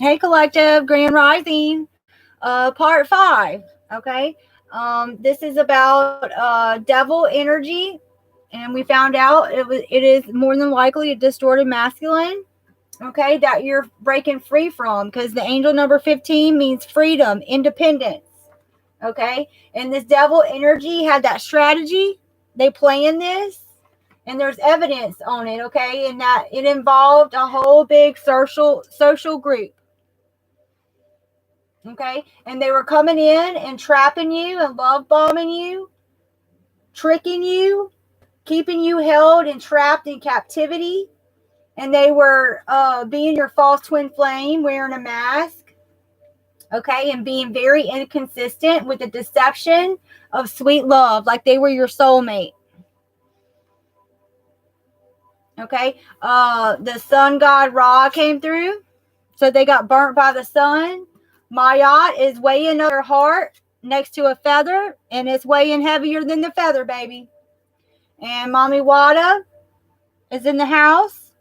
Hey, Collective, Grand Rising, part 5. Okay, this is about devil energy, and we found out it is more than likely a distorted masculine. Okay, that you're breaking free from, because the angel number 15 means freedom, independence. Okay, and this devil energy had that strategy. They plan this, and there's evidence on it. Okay, and that it involved a whole big social group. Okay, and they were coming in and trapping you and love bombing you, tricking you, keeping you held and trapped in captivity. And they were being your false twin flame, wearing a mask. Okay, and being very inconsistent with the deception of sweet love, like they were your soulmate. Okay, the sun god Ra came through, so they got burnt by the sun. Mayat is weighing up their heart next to a feather, and it's weighing heavier than the feather, baby. And Mommy Wada is in the house.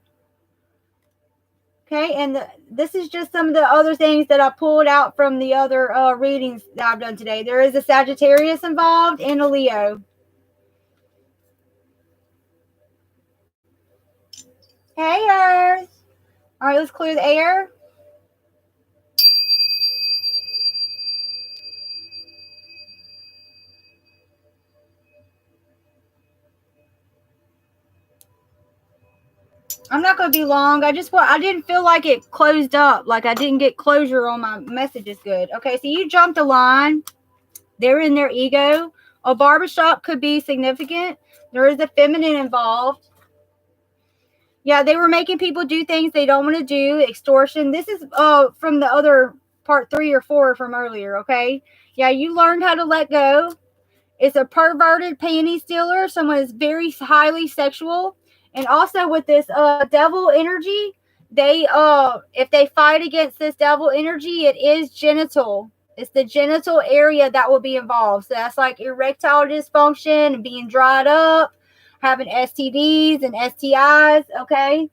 Okay, and this is just some of the other things that I pulled out from the other readings that I've done today. There is a Sagittarius involved and a Leo. Hey, Earth. All right, let's clear the air. I'm not going to be long. I didn't feel like it closed up. Like I didn't get closure on my messages good. Okay, so you jumped a line. They're in their ego. A barbershop could be significant. There is a feminine involved. Yeah, they were making people do things they don't want to do. Extortion. This is from the other part 3 or 4 from earlier, okay? Yeah, you learned how to let go. It's a perverted panty stealer. Someone is very highly sexual. And also with this devil energy, they if they fight against this devil energy, it is genital. It's the genital area that will be involved. So that's like erectile dysfunction and being dried up, having STDs and STIs, okay?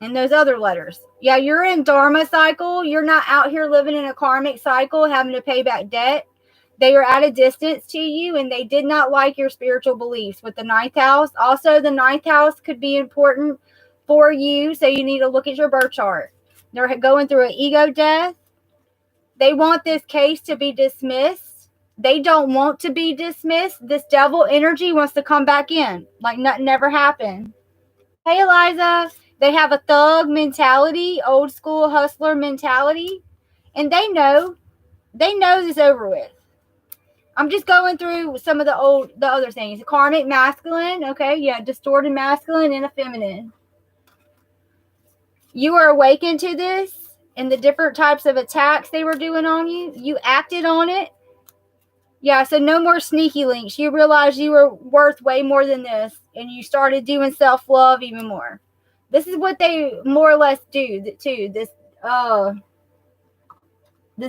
And those other letters. Yeah, you're in Dharma cycle. You're not out here living in a karmic cycle, having to pay back debt. They are at a distance to you, and they did not like your spiritual beliefs with the 9th house. Also, the 9th house could be important for you, so you need to look at your birth chart. They're going through an ego death. They want this case to be dismissed. They don't want to be dismissed. This devil energy wants to come back in, like nothing ever happened. Hey, Eliza. They have a thug mentality, old school hustler mentality, and they know this over with. I'm just going through some of the other things. Karmic masculine, okay, yeah, distorted masculine and a feminine. You were awakened to this and the different types of attacks they were doing on you. You acted on it. Yeah, so no more sneaky links. You realized you were worth way more than this, and you started doing self-love even more. This is what they more or less do too. This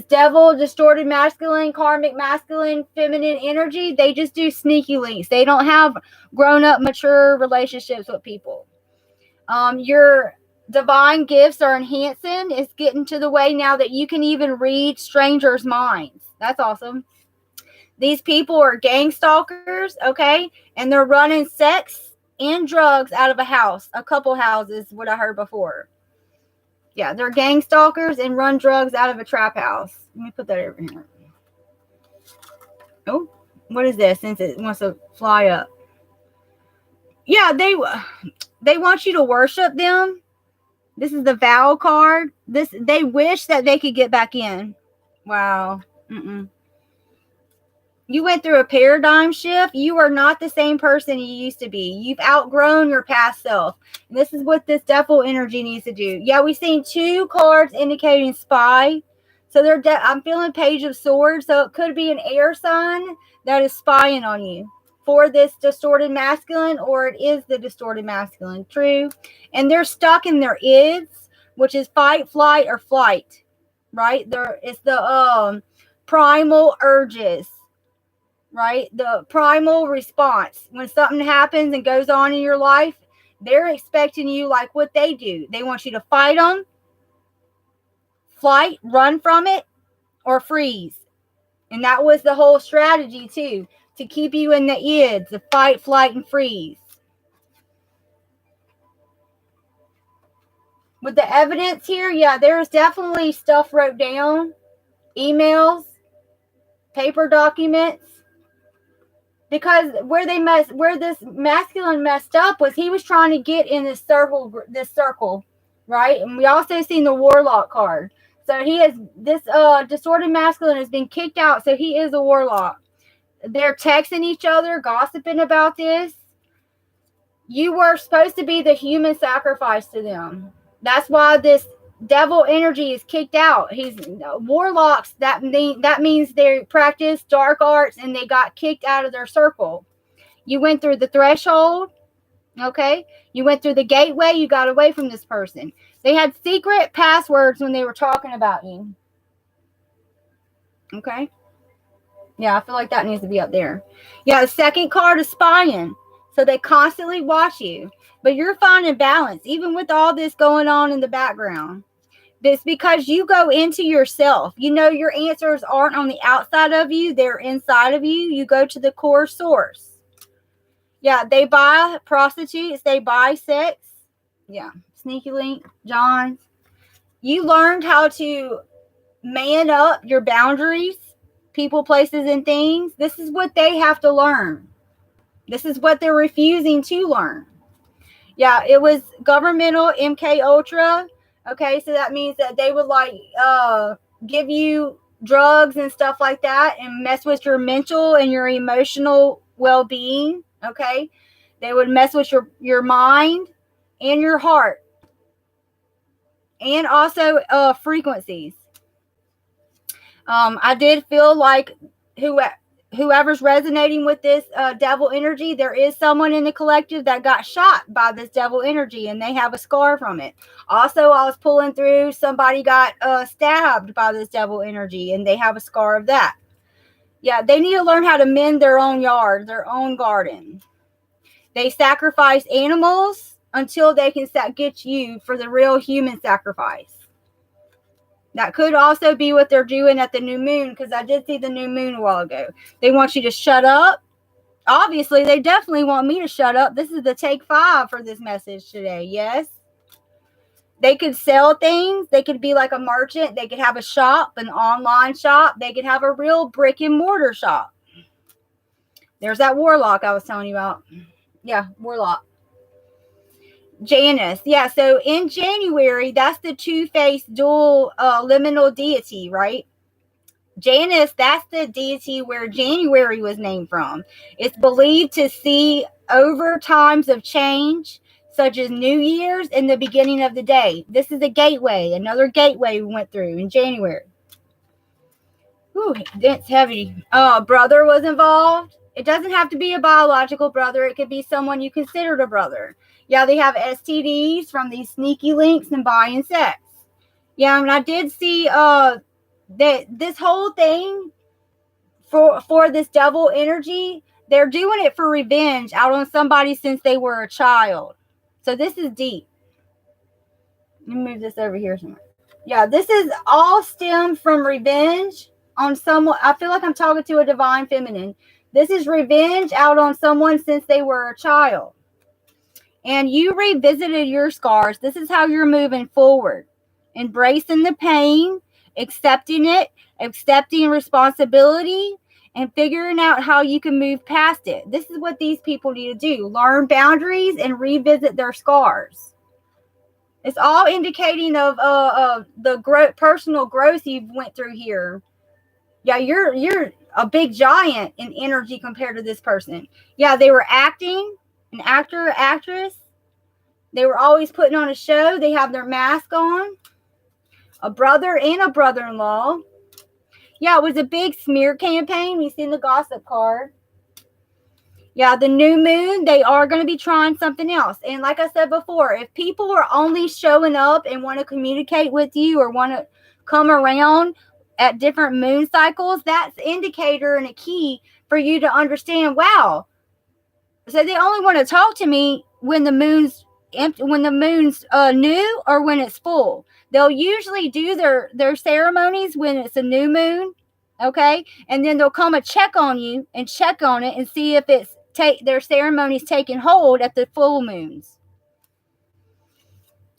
devil, distorted masculine, karmic masculine, feminine energy, they just do sneaky links. They don't have grown-up, mature relationships with people. Your divine gifts are enhancing. It's getting to the way now that you can even read strangers' minds. That's awesome. These people are gang stalkers, okay? And they're running sex and drugs out of a house. A couple houses, what I heard before. Yeah, they're gang stalkers and run drugs out of a trap house. Let me put that over here. Oh, what is this? Since it wants to fly up. Yeah, they want you to worship them. This is the vow card. They wish that they could get back in. Wow. You went through a paradigm shift. You are not the same person you used to be. You've outgrown your past self. And this is what this devil energy needs to do. Yeah, we've seen 2 cards indicating spy. So I'm feeling Page of Swords. So it could be an air sign that is spying on you for this distorted masculine, or it is the distorted masculine. True. And they're stuck in their ids, which is fight, flight, or flight. Right? It's the primal urges. Right? The primal response. When something happens and goes on in your life, they're expecting you like what they do. They want you to fight them. flight, run from it, or freeze. And that was the whole strategy too, to keep you in the ids, the fight, flight, and freeze. With the evidence here, yeah, there's definitely stuff wrote down, emails, paper documents. Because where this masculine messed up was he was trying to get in this circle, right? And we also seen the warlock card. So he has this distorted masculine has been kicked out, so he is a warlock. They're texting each other, gossiping about this. You were supposed to be the human sacrifice to them. That's why this devil energy is kicked out. He's warlocks. That means they practice dark arts and they got kicked out of their circle. You went through the threshold. Okay. You went through the gateway. You got away from this person. They had secret passwords when they were talking about you. Okay. Yeah, I feel like that needs to be up there. Yeah, the second card is spying. So they constantly watch you. But you're finding balance, even with all this going on in the background. It's because you go into yourself. You know your answers aren't on the outside of you. They're inside of you. You go to the core source. Yeah, they buy prostitutes. They buy sex. Yeah, Sneaky Link, John. You learned how to man up your boundaries, people, places, and things. This is what they have to learn. This is what they're refusing to learn. Yeah, it was governmental MK Ultra. Okay, so that means that they would like give you drugs and stuff like that and mess with your mental and your emotional well-being. Okay, they would mess with your mind and your heart, and also frequencies. I did feel like whoever's resonating with this devil energy, there is someone in the collective that got shot by this devil energy and they have a scar from it. Also, I was pulling through, somebody got stabbed by this devil energy and they have a scar of that. Yeah, they need to learn how to mend their own yard, their own garden. They sacrifice animals until they can get you for the real human sacrifice. That could also be what they're doing at the new moon, because I did see the new moon a while ago. They want you to shut up. Obviously, they definitely want me to shut up. This is the take 5 for this message today. Yes. They could sell things. They could be like a merchant. They could have a shop, an online shop. They could have a real brick and mortar shop. There's that warlock I was telling you about. Yeah, warlock. Janus. Yeah, so in January, that's the two-faced dual liminal deity, right? Janus, that's the deity where January was named from. It's believed to see over times of change, such as New Year's and the beginning of the day. This is a gateway, another gateway we went through in January. Ooh, it's heavy. Brother was involved. It doesn't have to be a biological brother. It could be someone you considered a brother. Yeah, they have STDs from these sneaky links and buying sex. Yeah, and I did see that this whole thing for this devil energy, they're doing it for revenge out on somebody since they were a child. So this is deep. Let me move this over here somewhere. Yeah, this is all stemmed from revenge on someone. I feel like I'm talking to a divine feminine. This is revenge out on someone since they were a child. And you revisited your scars. This is how you're moving forward. Embracing the pain, accepting it, accepting responsibility, and figuring out how you can move past it. This is what these people need to do. Learn boundaries and revisit their scars. It's all indicating of the personal growth you've went through here. Yeah, you're a big giant in energy compared to this person. Yeah, they were acting, an actor, actress. They were always putting on a show. They have their mask on. A brother and a brother-in-law. Yeah, it was a big smear campaign. You've seen the gossip card. Yeah, the new moon, they are going to be trying something else. And like I said before, if people are only showing up and want to communicate with you or want to come around at different moon cycles, that's an indicator and a key for you to understand, wow. So they only want to talk to me when the moon's empty, when the moon's new or when it's full. They'll usually do their ceremonies when it's a new moon, okay? And then they'll come and check on you and check on it and see if it's their ceremonies taking hold at the full moons.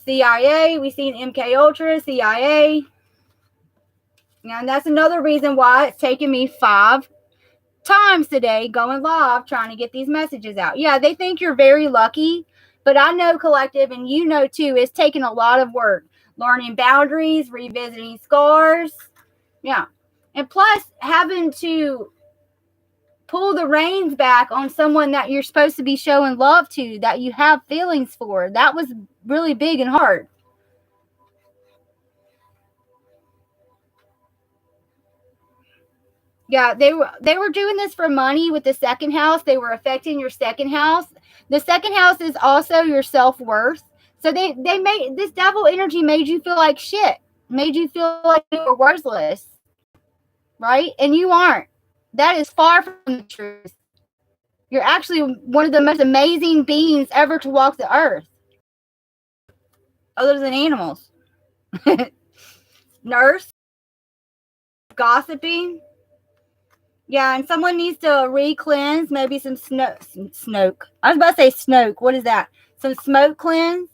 CIA, we've seen MK Ultra, CIA. And that's another reason why it's taken me 5 times today going live trying to get these messages out. Yeah, they think you're very lucky, but I know, collective, and you know too, it's taken a lot of work. Learning boundaries, revisiting scars. Yeah. And plus having to pull the reins back on someone that you're supposed to be showing love to, that you have feelings for. That was really big and hard. Yeah, they were doing this for money with the second house. They were affecting your second house. The second house is also your self-worth. So they made this devil energy made you feel like shit. Made you feel like you were worthless. Right? And you aren't. That is far from the truth. You're actually one of the most amazing beings ever to walk the earth. Other than animals. Nurse. Gossiping. Yeah, and someone needs to re-cleanse, maybe some smoke. I was about to say smoke. What is that? Some smoke cleanse?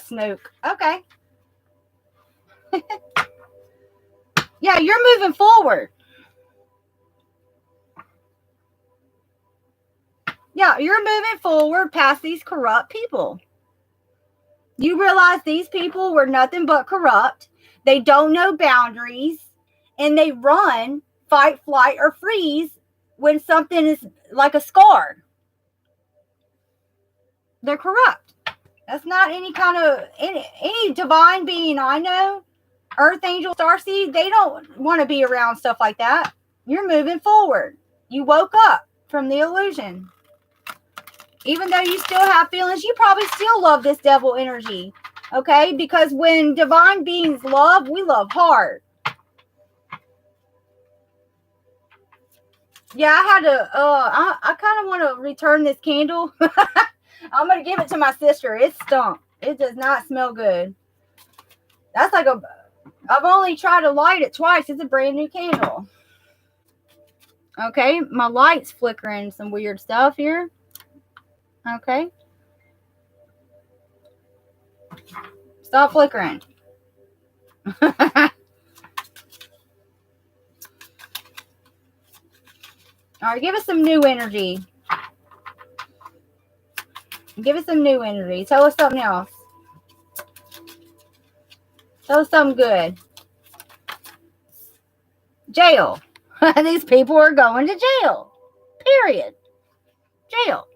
Smoke. Okay. Yeah, you're moving forward. Yeah, you're moving forward past these corrupt people. You realize these people were nothing but corrupt. They don't know boundaries, and they run, fight, flight, or freeze when something is like a scar. They're corrupt. That's not any kind of any divine being I know. Earth angel, starseed, they don't want to be around stuff like that. You're moving forward. You woke up from the illusion. Even though you still have feelings, you probably still love this devil energy. Okay? Because when divine beings love, we love hard. Yeah, I had to, I kind of want to return this candle. I'm going to give it to my sister. It stunk. It does not smell good. That's like I've only tried to light it twice. It's a brand new candle. Okay, my light's flickering some weird stuff here. Okay. Stop flickering. All right, give us some new energy. Give us some new energy. Tell us something else. Tell us something good. Jail. These people are going to jail. Period. Jail.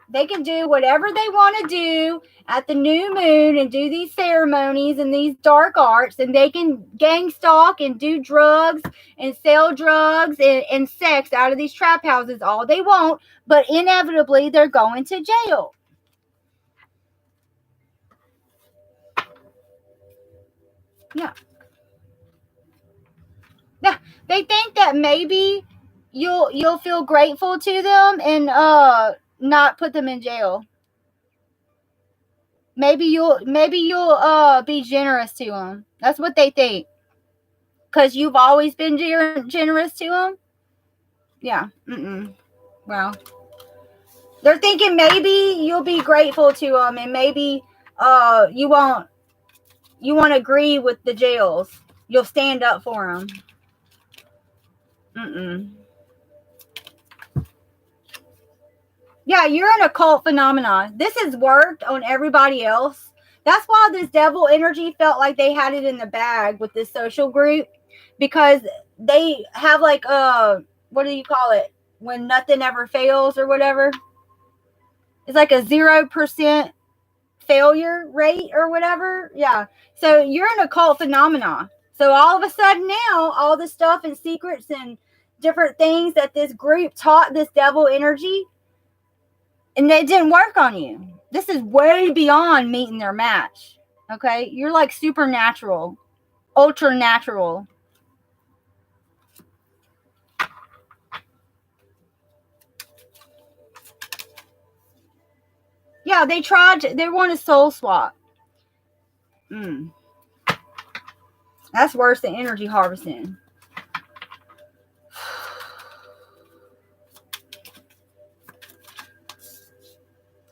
They can do whatever they want to do at the new moon and do these ceremonies and these dark arts, and they can gang stalk and do drugs and sell drugs and sex out of these trap houses all they want, but inevitably they're going to jail. Yeah. Yeah. They think that maybe you'll feel grateful to them and not put them in jail. Maybe you'll be generous to them. That's what they think. Because you've always been generous to them. Yeah. Well, they're thinking maybe you'll be grateful to them, and maybe you won't agree with the jails. You'll stand up for them. Yeah, you're an occult phenomenon. This has worked on everybody else. That's why this devil energy felt like they had it in the bag with this social group, because they have like what do you call it? When nothing ever fails or whatever. It's like a 0% failure rate or whatever. Yeah. So you're an occult phenomenon. So all of a sudden now, all the stuff and secrets and different things that this group taught this devil energy, and it didn't work on you. This is way beyond meeting their match. Okay? You're like supernatural, ultra natural. Yeah, they want to soul swap. That's worse than energy harvesting.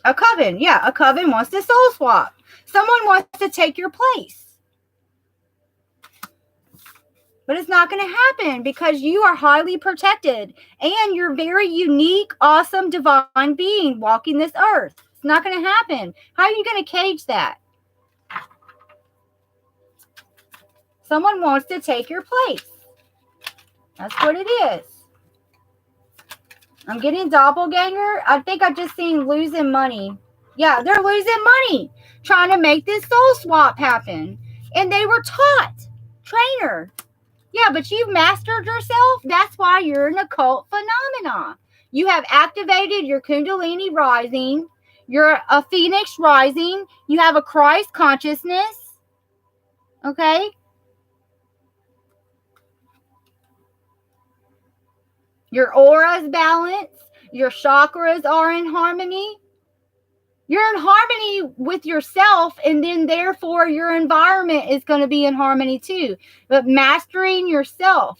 A coven. Yeah, a coven wants to soul swap. Someone wants to take your place. But it's not going to happen because you are highly protected and you're very unique, awesome, divine being walking this earth. It's not going to happen. How are you going to cage that? Someone wants to take your place. That's what it is. I'm getting doppelganger. I think I just seen losing money. Yeah, they're losing money trying to make this soul swap happen. And they were taught. Trainer. Yeah, but you've mastered yourself. That's why you're an occult phenomena. You have activated your Kundalini rising. You're a Phoenix rising. You have a Christ consciousness. Okay? Your aura is balanced. Your chakras are in harmony. You're in harmony with yourself, and then therefore your environment is going to be in harmony too. But mastering yourself.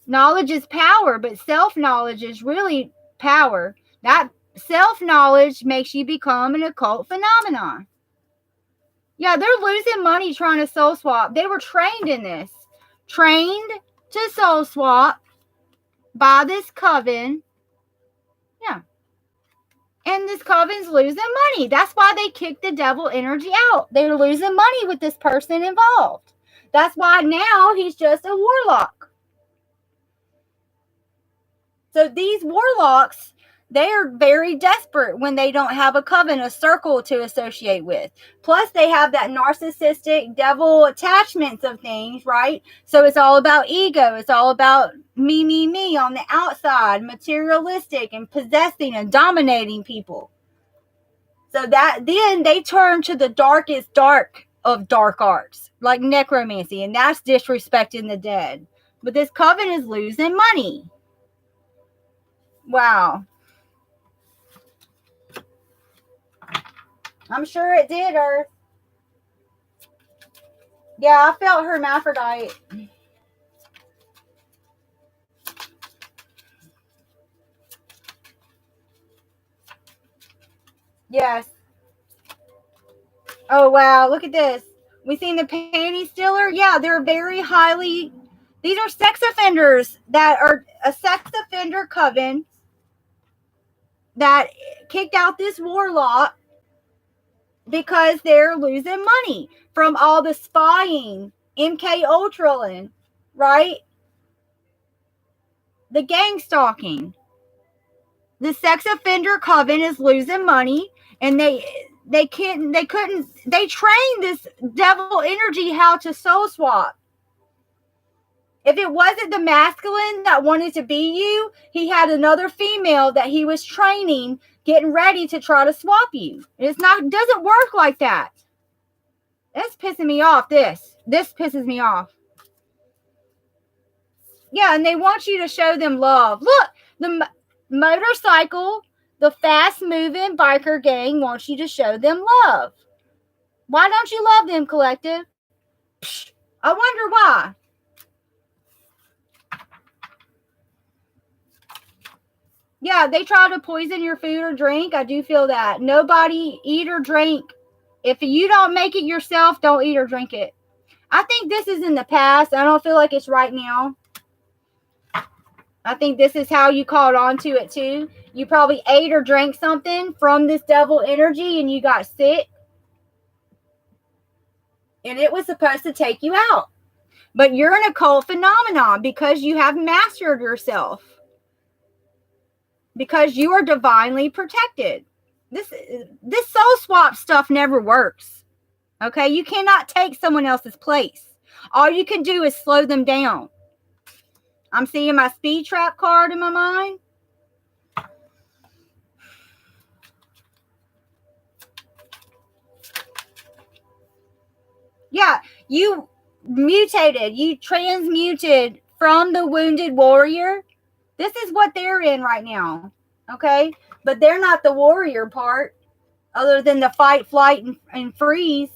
Knowledge is power, but self-knowledge is really power. That self-knowledge makes you become an occult phenomenon. Yeah, they're losing money trying to soul swap. They were trained in this. Trained to soul swap by this coven. Yeah. And this coven's losing money. That's why they kicked the devil energy out. They're losing money with this person involved. That's why now he's just a warlock. So these warlocks, they are very desperate when they don't have a coven, a circle to associate with. Plus, they have that narcissistic devil attachments of things, right? So it's all about ego. It's all about me on the outside, materialistic and possessing and dominating people. So that then they turn to the darkest dark of dark arts, like necromancy, and that's disrespecting the dead. But this coven is losing money. Wow. I'm sure it did, Earth. Yeah, I felt hermaphrodite. Yes. Oh, wow. Look at this. We seen the panty stealer? Yeah, they're very highly... These are sex offenders that are a sex offender coven that kicked out this warlock because they're losing money from all the spying, MK Ultra, right? The gang stalking. The sex offender coven is losing money, and they trained this devil energy how to soul swap. If it wasn't the masculine that wanted to be you, he had another female that he was training, getting ready to try to swap you. It doesn't work like that. That's pissing me off. This pisses me off. Yeah, and they want you to show them love. Look, the motorcycle, the fast-moving biker gang wants you to show them love. Why don't you love them, collective? Psh, I wonder why. Yeah, they try to poison your food or drink. I do feel that. Nobody eat or drink. If you don't make it yourself, don't eat or drink it. I think this is in the past. I don't feel like it's right now. I think this is how you caught on to it too. You probably ate or drank something from this devil energy and you got sick. And it was supposed to take you out. But you're an occult phenomenon because you have mastered yourself. Because you are divinely protected. This soul swap stuff never works. Okay? You cannot take someone else's place. All you can do is slow them down. I'm seeing my speed trap card in my mind. Yeah, you mutated. You transmuted from the wounded warrior. This is what they're in right now. Okay? But they're not the warrior part, other than the fight, flight, and freeze.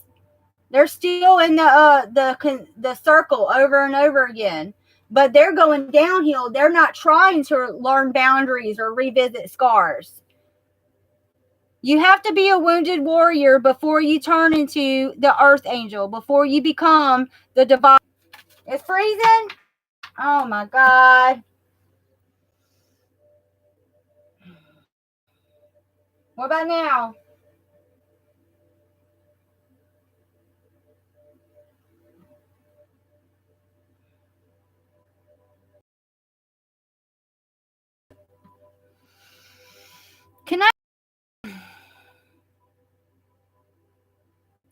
They're still in the circle over and over again. But they're going downhill. They're not trying to learn boundaries or revisit scars. You have to be a wounded warrior before you turn into the earth angel, before you become the divine. It's freezing? Oh my God. What about now? Can I?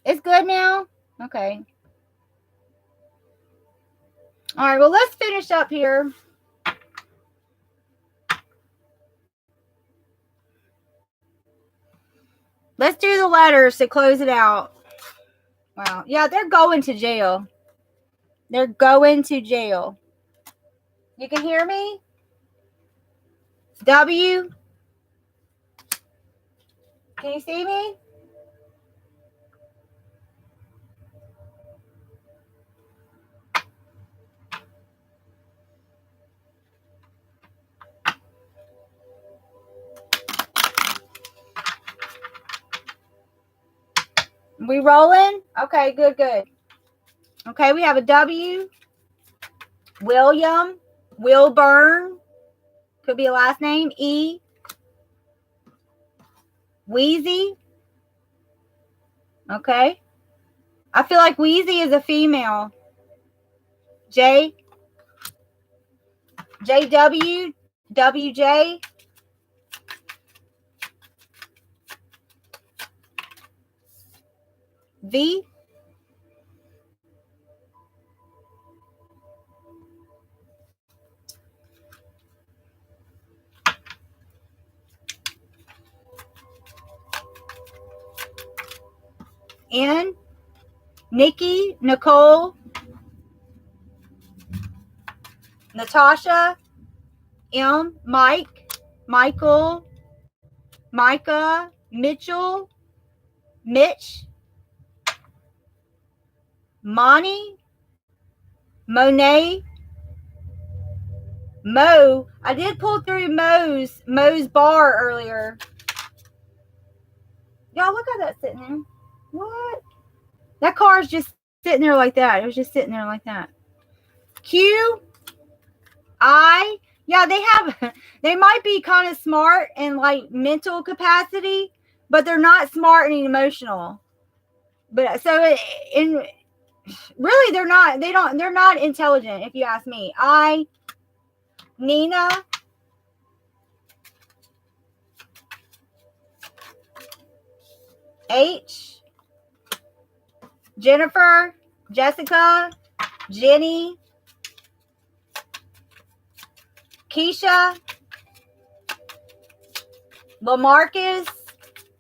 It's good now? Okay. All right, well, let's finish up here. Let's do the letters to close it out. Wow. Yeah, they're going to jail. They're going to jail. You can hear me? W. Can you see me? We rolling? Okay, good, good. Okay, we have a W. William. Wilburn. Could be a last name. E. Wheezy. Okay. I feel like Wheezy is a female. J. JW. WJ. V. N. Nikki. Nicole. Natasha. M. Mike. Michael. Micah. Mitchell. Mitch. Monty. Monet. Mo. I did pull through Mo's bar earlier. Y'all, look at that sitting there. What? That car is just sitting there like that. It was just sitting there like that. Q. I. Yeah, they might be kind of smart in like mental capacity, but they're not smart and emotional. But so really they're not intelligent, if you ask me. I. Nina. H. Jennifer. Jessica. Jenny. Keisha. LaMarcus.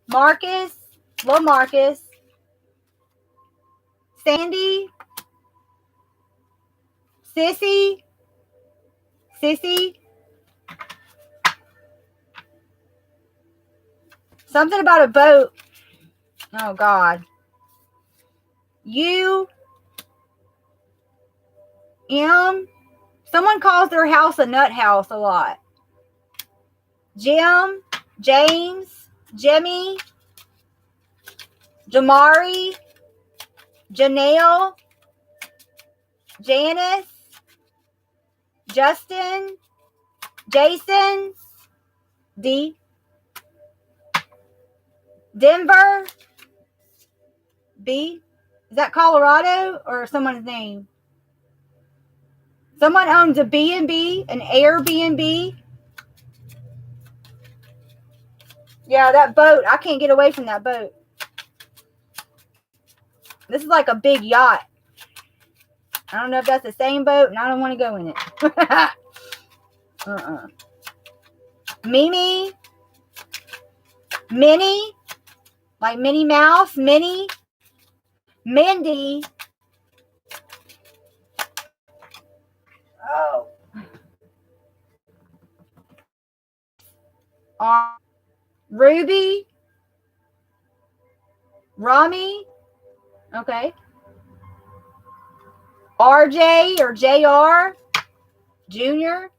Marcus. LaMarcus. Sandy. Sissy. Something about a boat. Oh, God. U. M. Someone calls their house a nut house a lot. Jim. James. Jimmy. Jamari. Janelle. Janice. Justin. Jason. D. Denver. B. Is that Colorado or someone's name? Someone owns a B&B, an Airbnb. Yeah, that boat. I can't get away from that boat. This is like a big yacht. I don't know if that's the same boat, and I don't want to go in it. Mimi. Minnie. Like Minnie Mouse. Minnie. Mindy. Oh. Ruby. Rami. Okay. RJ or JR. Junior.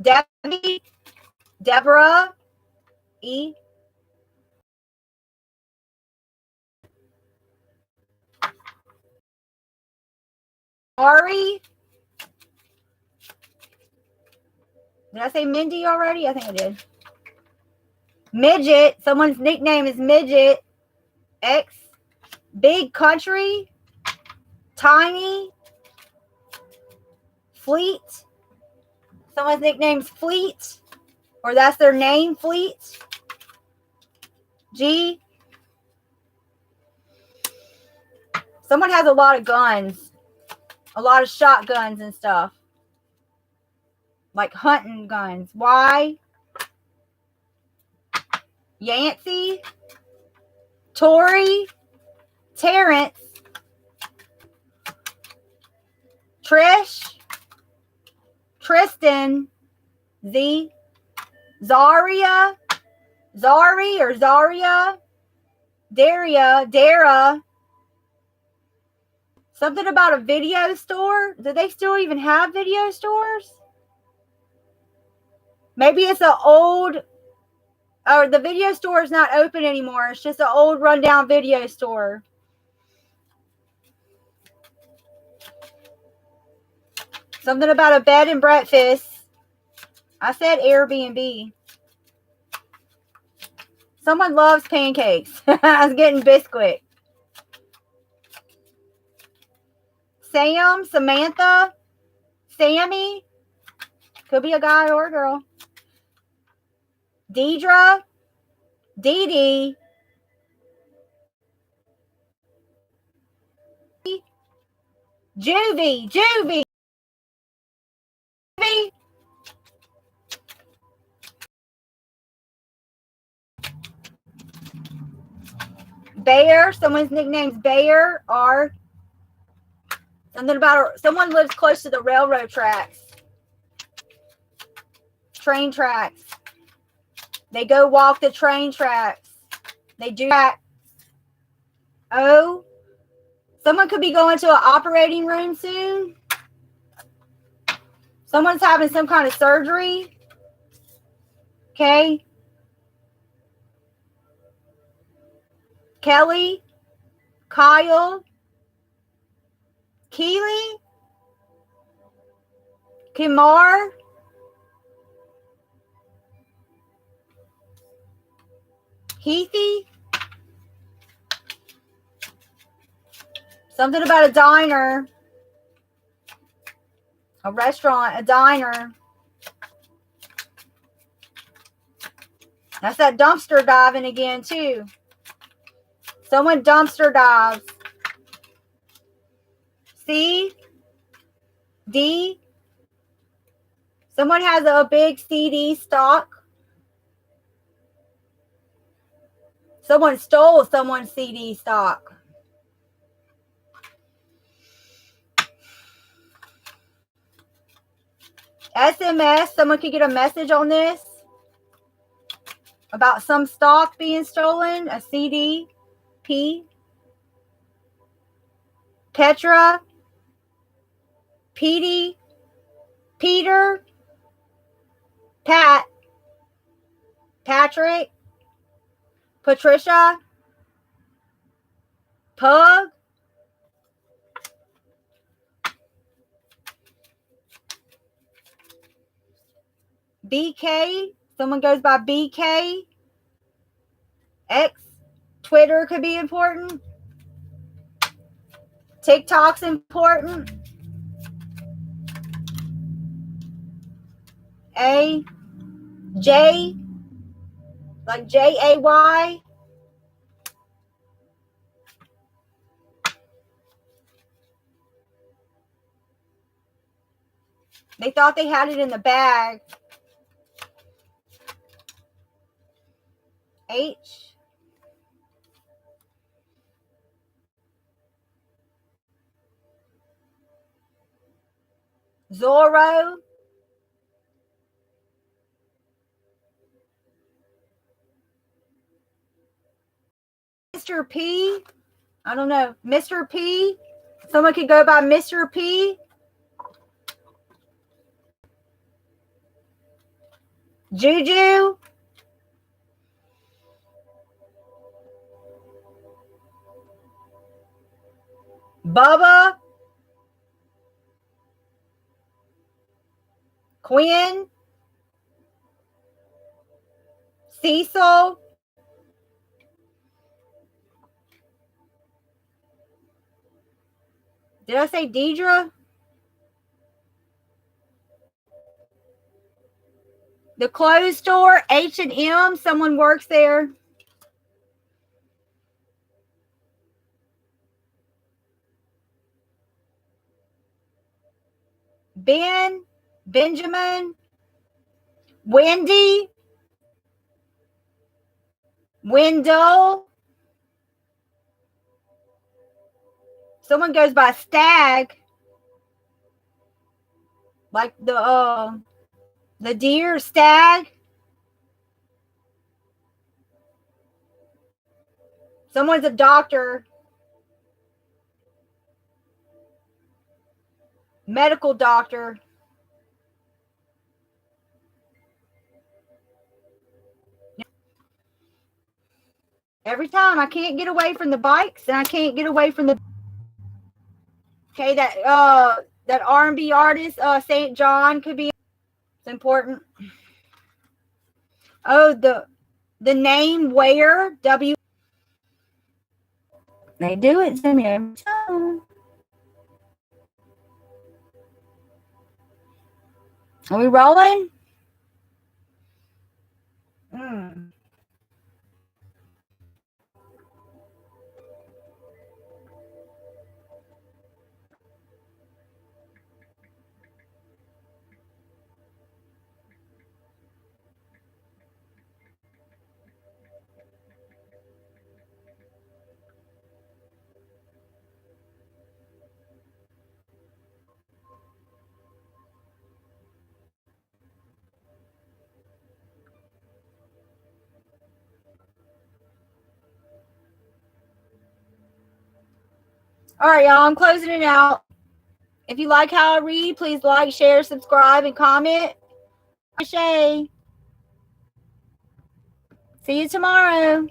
Debbie. Deborah. E. Ari. Did I say Mindy already? I think I did. Midget. Someone's nickname is Midget. X. Big Country. Tiny. Fleet. Someone's nickname's Fleet. Or that's their name, Fleet. G. Someone has a lot of guns. A lot of shotguns and stuff. Like hunting guns. Y. Yancey. Tori. Terrence. Trish. Tristan. Z. Zaria. Zari or Zaria. Daria. Dara. Something about a video store. Do they still even have video stores? Maybe it's an old, or the video store is not open anymore. It's just an old rundown video store. Something about a bed and breakfast. I said Airbnb. Someone loves pancakes. I was getting biscuit. Sam, Samantha, Sammy. Could be a guy or a girl. Deidre, Dee Dee. Juvie, Juvie. Bear, someone's nickname's Bear. R. Something about someone lives close to the railroad tracks. Train tracks. They go walk the train tracks. They do that. O. Someone could be going to an operating room soon. Someone's having some kind of surgery. Okay. Kelly. Kyle. Keely. Kimar. Heathy. Something about a diner. A restaurant, a diner. That's that dumpster diving again, too. Someone dumpster dives. C. D. Someone has a big CD stock. Someone stole someone's CD stock. SMS. Someone could get a message on this about some stock being stolen. A CD. P. Petra. Petey. Peter. Pat. Patrick. Patricia. Pug. BK. Someone goes by BK. X. Twitter could be important. TikTok's important. A. J. Like Jay. They thought they had it in the bag. H. Zorro. Mr. P. I don't know. Mr. P. Someone could go by Mr. P. Juju. Bubba. Quinn. Cecil. Did I say Deidre? The clothes store, H&M. Someone works there. Ben. Benjamin. Wendy. Wendell. Someone goes by Stag. Like the deer, stag. Someone's a doctor. Medical doctor. Every time I can't get away from the bikes and I can't get away from the okay, that R&B artist, St. John could be. It's important. Oh, the name Where W. They do it to me every time. Are we rolling? All right, y'all. I'm closing it out. If you like how I read, please like, share, subscribe, and comment. Shay. See you tomorrow.